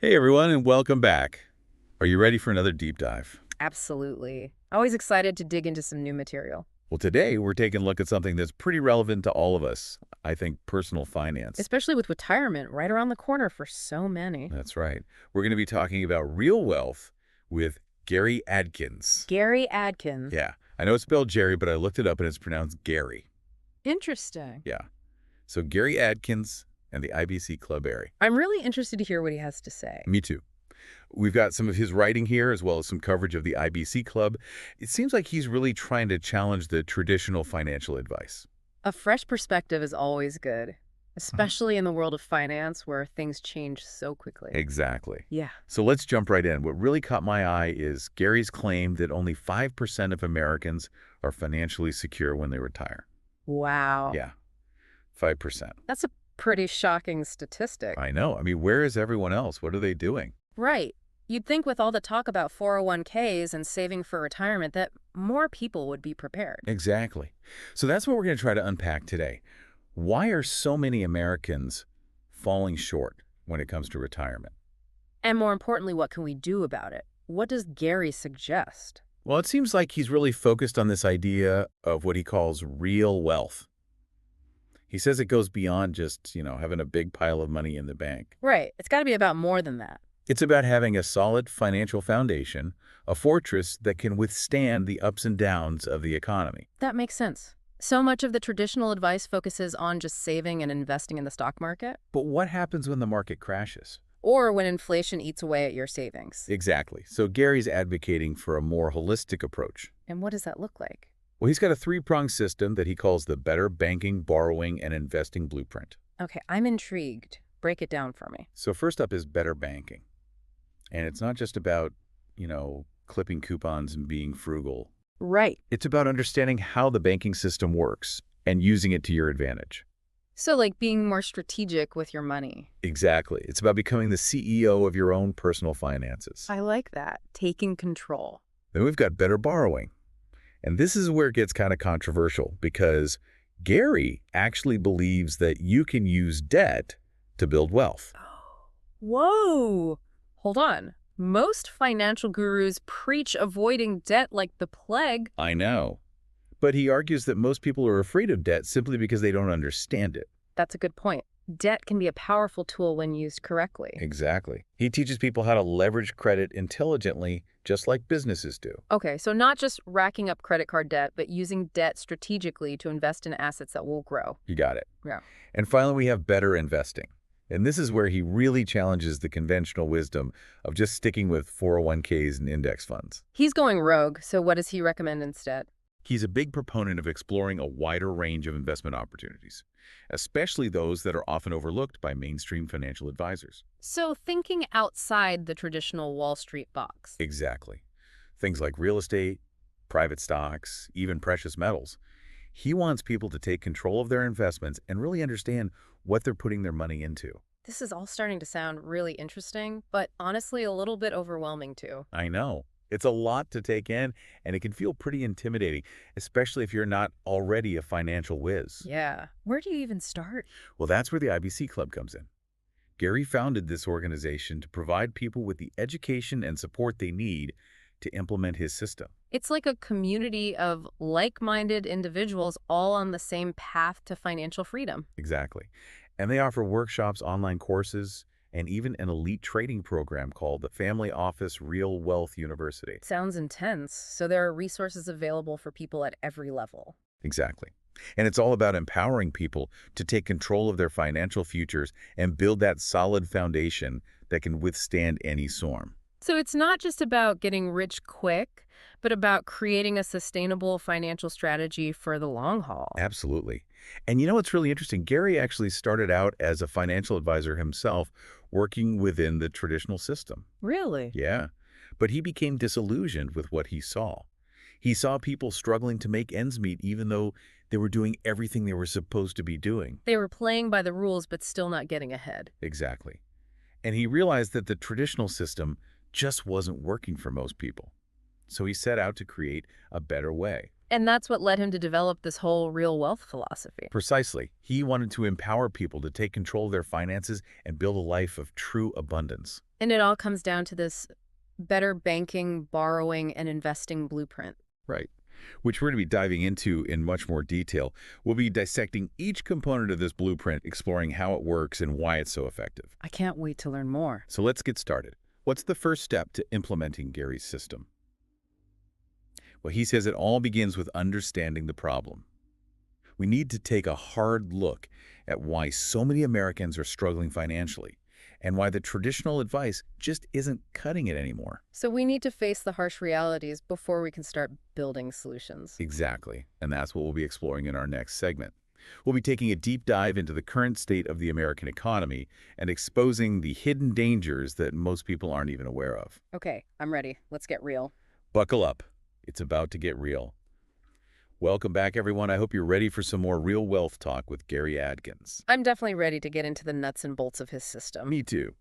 Hey everyone, and welcome back. Are you ready for another deep dive? Absolutely. Always excited to dig into some new material, Well, today we're taking a look at something that's pretty relevant to all of us. I think personal finance. especially with retirement right around the corner for so many. That's right. We're going to be talking about real wealth with Gary Adkins. Gary Adkins. Yeah, I know it's spelled Jerry, but I looked it up and it's pronounced Gary. Interesting. Yeah. So Gary Adkins and the IBC Club Area. I'm really interested to hear what he has to say. Me too. We've got some of his writing here, as well as some coverage of the IBC Club. It seems like he's really trying to challenge the traditional financial advice. A fresh perspective is always good, Mhm. especially in the world of finance where things change so quickly. Exactly. Yeah. So let's jump right in. What really caught my eye is Gary's claim that only 5% of Americans are financially secure when they retire. Wow. Yeah, 5%. That's a pretty shocking statistic. I know. I mean, where is everyone else? What are they doing? Right. You'd think with all the talk about 401ks and saving for retirement that more people would be prepared. Exactly. So that's what we're going to try to unpack today. Why are so many Americans falling short when it comes to retirement? And more importantly, what can we do about it? What does Gary suggest? Well, it seems like he's really focused on this idea of what he calls real wealth. He says it goes beyond just, having a big pile of money in the bank. Right. It's got to be about more than that. It's about having a solid financial foundation, a fortress that can withstand the ups and downs of the economy. That makes sense. So much of the traditional advice focuses on just saving and investing in the stock market, But what happens when the market crashes? or when inflation eats away at your savings. Exactly. So Gary's advocating for a more holistic approach. And what does that look like? Well, he's got a three-pronged system that he calls the Better Banking, Borrowing, and Investing Blueprint. Okay, I'm intrigued. Break it down for me. So first up is better banking. And it's not just about, clipping coupons and being frugal. Right. It's about understanding how the banking system works and using it to your advantage. So, like being more strategic with your money. Exactly. It's about becoming the CEO of your own personal finances. I like that. Taking control. Then we've got better borrowing. And this is where it gets kind of controversial because Gary actually believes that you can use debt to build wealth. Whoa! Hold on. Most financial gurus preach avoiding debt like the plague. I know. But he argues that most people are afraid of debt simply because they don't understand it. That's a good point. Debt can be a powerful tool when used correctly. Exactly. He teaches people how to leverage credit intelligently, just like businesses do. Okay, so not just racking up credit card debt, but using debt strategically to invest in assets that will grow. You got it. Yeah. And finally, we have better investing. And this is where he really challenges the conventional wisdom of just sticking with 401ks and index funds. He's going rogue, so what does he recommend instead? He's a big proponent of exploring a wider range of investment opportunities, especially those that are often overlooked by mainstream financial advisors. So thinking outside the traditional Wall Street box. Exactly. Things like real estate, private stocks, even precious metals. He wants people to take control of their investments and really understand what they're putting their money into. This is all starting to sound really interesting, but honestly a little bit overwhelming too. I know. It's a lot to take in, and it can feel pretty intimidating, especially if you're not already a financial whiz. Yeah. Where do you even start? Well, that's where the IBC Club comes in. Gary founded this organization to provide people with the education and support they need to implement his system. It's like a community of like-minded individuals all on the same path to financial freedom. Exactly. And they offer workshops, online courses, and even an elite trading program called the Family Office Real Wealth University. Sounds intense, so there are resources available for people at every level. Exactly. And it's all about empowering people to take control of their financial futures and build that solid foundation that can withstand any storm. So it's not just about getting rich quick, but about creating a sustainable financial strategy for the long haul. Absolutely. And you know what's really interesting? Gary actually started out as a financial advisor himself, working within the traditional system. Really? Yeah. But he became disillusioned with what he saw. He saw people struggling to make ends meet even though they were doing everything they were supposed to be doing. They were playing by the rules, but still not getting ahead. Exactly. And he realized that the traditional system just wasn't working for most people. So he set out to create a better way. And that's what led him to develop this whole real wealth philosophy. Precisely. He wanted to empower people to take control of their finances and build a life of true abundance. And it all comes down to this better banking, borrowing, and investing blueprint. Right. Which we're going to be diving into in much more detail. We'll be dissecting each component of this blueprint, exploring how it works and why it's so effective. I can't wait to learn more. So let's get started. What's the first step to implementing Gary's system? Well, he says it all begins with understanding the problem. We need to take a hard look at why so many Americans are struggling financially and why the traditional advice just isn't cutting it anymore. So we need to face the harsh realities before we can start building solutions. Exactly. And that's what we'll be exploring in our next segment. We'll be taking a deep dive into the current state of the American economy and exposing the hidden dangers that most people aren't even aware of. Okay, I'm ready. Let's get real. Buckle up. It's about to get real. Welcome back, everyone. I hope you're ready for some more real wealth talk with Gary Adkins. I'm definitely ready to get into the nuts and bolts of his system. Me too.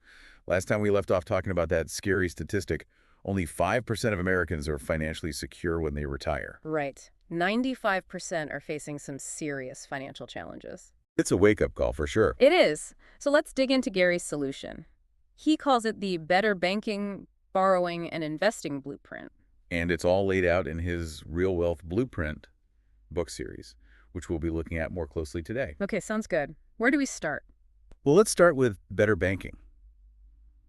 Last time we left off talking about that scary statistic, only 5% of Americans are financially secure when they retire. Right. 95% are facing some serious financial challenges. It's a wake-up call for sure. It is. So let's dig into Gary's solution. He calls it the Better Banking, Borrowing, and Investing Blueprint. And it's all laid out in his Real Wealth Blueprint book series, which we'll be looking at more closely today. Okay, sounds good. Where do we start? Well, let's start with better banking.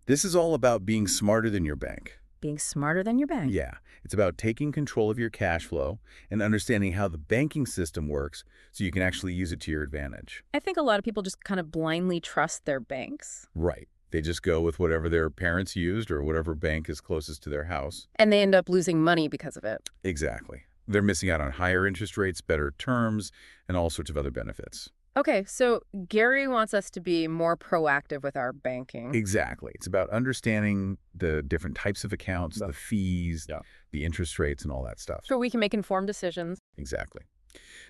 This is all about being smarter than your bank. Being smarter than your bank. Yeah, it's about taking control of your cash flow and understanding how the banking system works so you can actually use it to your advantage. I think a lot of people just kind of blindly trust their banks. Right. They just go with whatever their parents used or whatever bank is closest to their house. And they end up losing money because of it. Exactly. They're missing out on higher interest rates, better terms, and all sorts of other benefits. Okay, so Gary wants us to be more proactive with our banking. Exactly. It's about understanding the different types of accounts, the fees, the interest rates, and all that stuff. So we can make informed decisions. Exactly.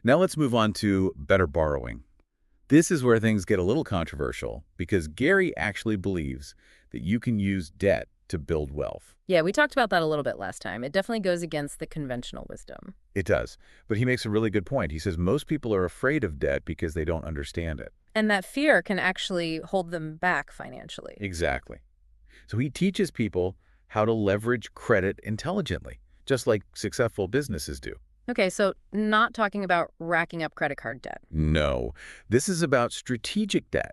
Now let's move on to better borrowing. This is where things get a little controversial because Gary actually believes that you can use debt to build wealth. Yeah, we talked about that a little bit last time. It definitely goes against the conventional wisdom. It does. But he makes a really good point. He says most people are afraid of debt because they don't understand it. And that fear can actually hold them back financially. Exactly. So he teaches people how to leverage credit intelligently, just like successful businesses do. Okay, so not talking about racking up credit card debt. No, this is about strategic debt.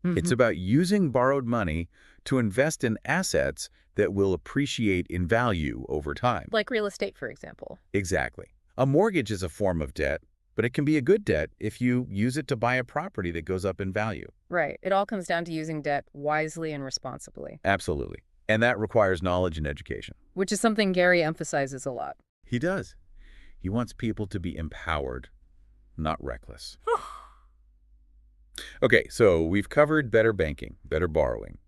It's about using borrowed money to invest in assets that will appreciate in value over time. Like real estate, for example. Exactly. A mortgage is a form of debt, but it can be a good debt if you use it to buy a property that goes up in value. Right. It all comes down to using debt wisely and responsibly. Absolutely. And that requires knowledge and education. Which is something Gary emphasizes a lot. He does. He wants people to be empowered, not reckless. Okay, so we've covered better banking, better borrowing.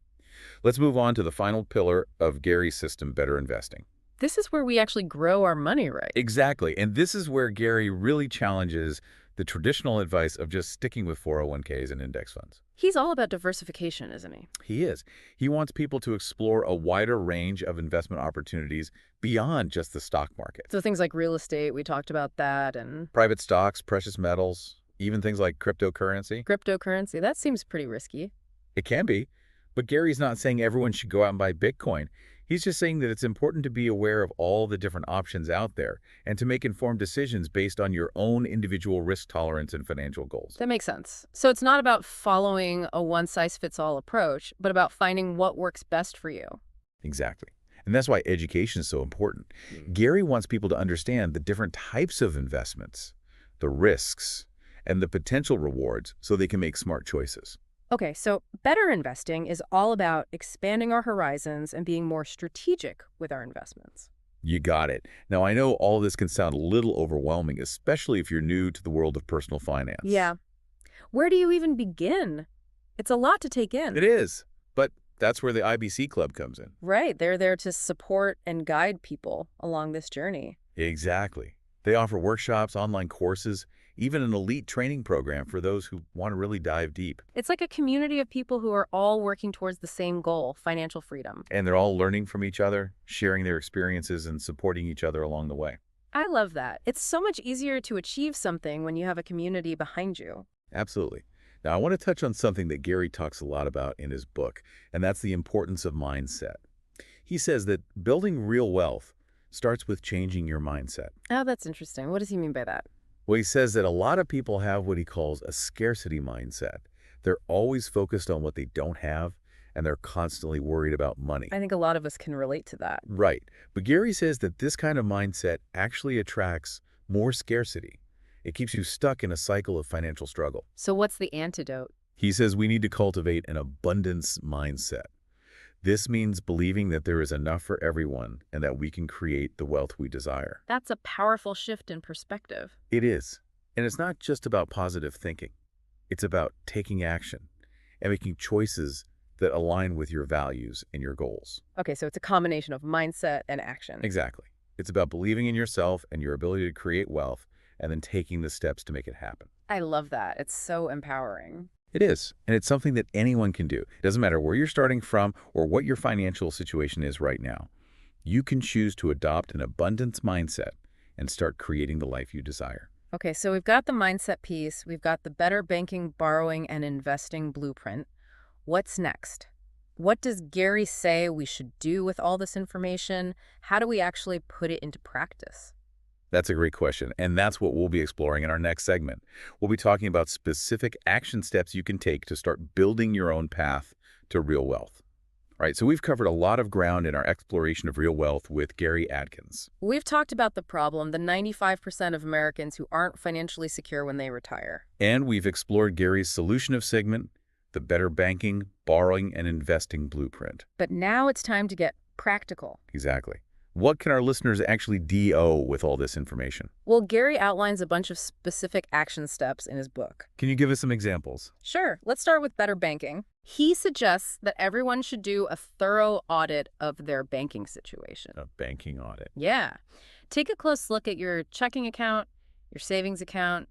Let's move on to the final pillar of Gary's system, better investing. This is where we actually grow our money, right? Exactly, and this is where Gary really challenges the traditional advice of just sticking with 401ks and index funds. He's all about diversification, isn't he? He is. He wants people to explore a wider range of investment opportunities beyond just the stock market. So things like real estate, we talked about that, and Private stocks, precious metals, even things like cryptocurrency. cryptocurrency. That seems pretty risky. It can be, but Gary's not saying everyone should go out and buy Bitcoin. He's just saying that it's important to be aware of all the different options out there and to make informed decisions based on your own individual risk tolerance and financial goals. That makes sense. So it's not about following a one-size-fits-all approach, but about finding what works best for you. Exactly. And that's why education is so important. Gary wants people to understand the different types of investments, the risks, and the potential rewards so they can make smart choices. Okay, so better investing is all about expanding our horizons and being more strategic with our investments. You got it. Now, I know all of this can sound a little overwhelming, especially if you're new to the world of personal finance. Yeah. Where do you even begin? It's a lot to take in. It is, but that's where the IBC Club comes in. Right. They're there to support and guide people along this journey. Exactly. They offer workshops, online courses, even an elite training program for those who want to really dive deep. It's like a community of people who are all working towards the same goal, financial freedom. And they're all learning from each other, sharing their experiences, and supporting each other along the way. I love that. It's so much easier to achieve something when you have a community behind you. Absolutely. Now, I want to touch on something that Gary talks a lot about in his book, and that's the importance of mindset. He says that building real wealth starts with changing your mindset. Oh, that's interesting. What does he mean by that? Well, he says that a lot of people have what he calls a scarcity mindset. They're always focused on what they don't have, and they're constantly worried about money. I think a lot of us can relate to that. Right. But Gary says that this kind of mindset actually attracts more scarcity. It keeps you stuck in a cycle of financial struggle. So what's the antidote? He says we need to cultivate an abundance mindset. This means believing that there is enough for everyone and that we can create the wealth we desire. That's a powerful shift in perspective. It is. And it's not just about positive thinking. It's about taking action and making choices that align with your values and your goals. Okay, so it's a combination of mindset and action. Exactly. It's about believing in yourself and your ability to create wealth and then taking the steps to make it happen. I love that. It's so empowering. It is, and it's something that anyone can do. It doesn't matter where you're starting from or what your financial situation is right now. You can choose to adopt an abundance mindset and start creating the life you desire. Okay, so we've got the mindset piece, we've got the better banking, borrowing, and investing blueprint. What's next? What does Gary say we should do with all this information? How do we actually put it into practice? That's a great question, and that's what we'll be exploring in our next segment. We'll be talking about specific action steps you can take to start building your own path to real wealth. All right, so we've covered a lot of ground in our exploration of real wealth with Gary Adkins. We've talked about the problem, the 95% of Americans who aren't financially secure when they retire. And we've explored Gary's solution of segment, the better banking, borrowing, and investing blueprint. But now it's time to get practical. Exactly. What can our listeners actually do with all this information? Well, Gary outlines a bunch of specific action steps in his book. Can you give us some examples? Sure, let's start with better banking. He suggests that everyone should do a thorough audit of their banking situation. A banking audit. Yeah. Take a close look at your checking account, your savings account,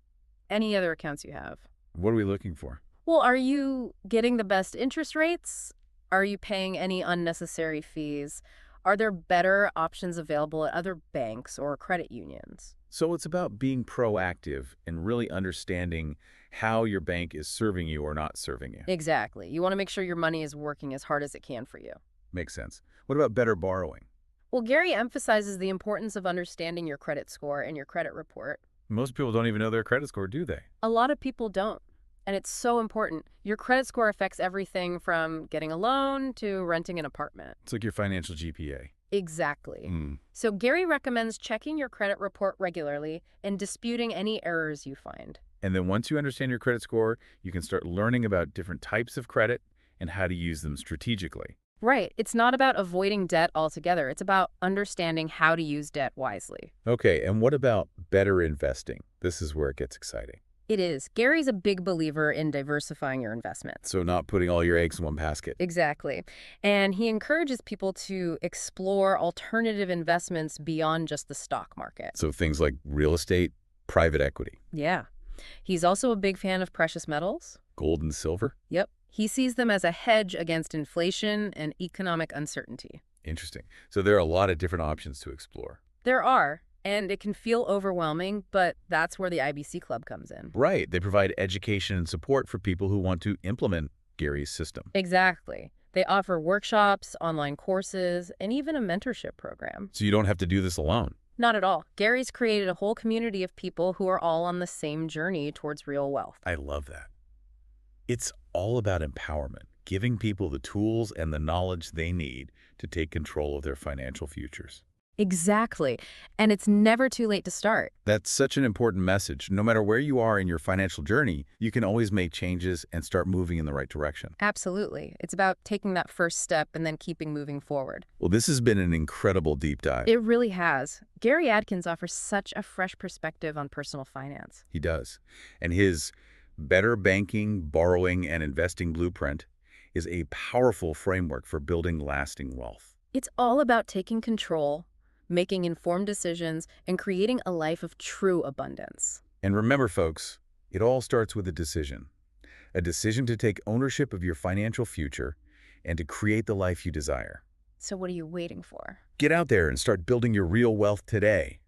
any other accounts you have. What are we looking for? Well, are you getting the best interest rates? Are you paying any unnecessary fees? Are there better options available at other banks or credit unions? So it's about being proactive and really understanding how your bank is serving you or not serving you. Exactly. You want to make sure your money is working as hard as it can for you. Makes sense. What about better borrowing? Well, Gary emphasizes the importance of understanding your credit score and your credit report. Most people don't even know their credit score, do they? A lot of people don't. And it's so important. Your credit score affects everything from getting a loan to renting an apartment. It's like your financial GPA. Exactly. Mm. So Gary recommends checking your credit report regularly and disputing any errors you find. And then once you understand your credit score, you can start learning about different types of credit and how to use them strategically. Right. It's not about avoiding debt altogether. It's about understanding how to use debt wisely. Okay, and what about better investing? This is where it gets exciting. It is. Gary's a big believer in diversifying your investments. So not putting all your eggs in one basket. Exactly. And he encourages people to explore alternative investments beyond just the stock market. So things like real estate, private equity, Yeah. He's also a big fan of precious metals. gold and silver. Yep. He sees them as a hedge against inflation and economic uncertainty. Interesting. So there are a lot of different options to explore. There are, and it can feel overwhelming, but that's where the IBC Club comes in. Right. They provide education and support for people who want to implement Gary's system. Exactly. They offer workshops, online courses, and even a mentorship program. So you don't have to do this alone. Not at all. Gary's created a whole community of people who are all on the same journey towards real wealth. I love that. It's all about empowerment, giving people the tools and the knowledge they need to take control of their financial futures. Exactly. And it's never too late to start. That's such an important message. No matter where you are in your financial journey, you can always make changes and start moving in the right direction. Absolutely. It's about taking that first step and then keeping moving forward. Well, this has been an incredible deep dive. It really has. Gary Adkins offers such a fresh perspective on personal finance. He does. And his Better Banking, Borrowing, and Investing Blueprint is a powerful framework for building lasting wealth. It's all about taking control, making informed decisions, and creating a life of true abundance. And remember, folks, it all starts with a decision to take ownership of your financial future and to create the life you desire. So what are you waiting for? Get out there and start building your real wealth today.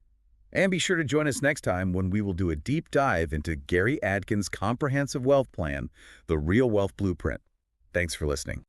And be sure to join us next time when we will do a deep dive into Gary Adkins' comprehensive wealth plan, the Real Wealth Blueprint. Thanks for listening.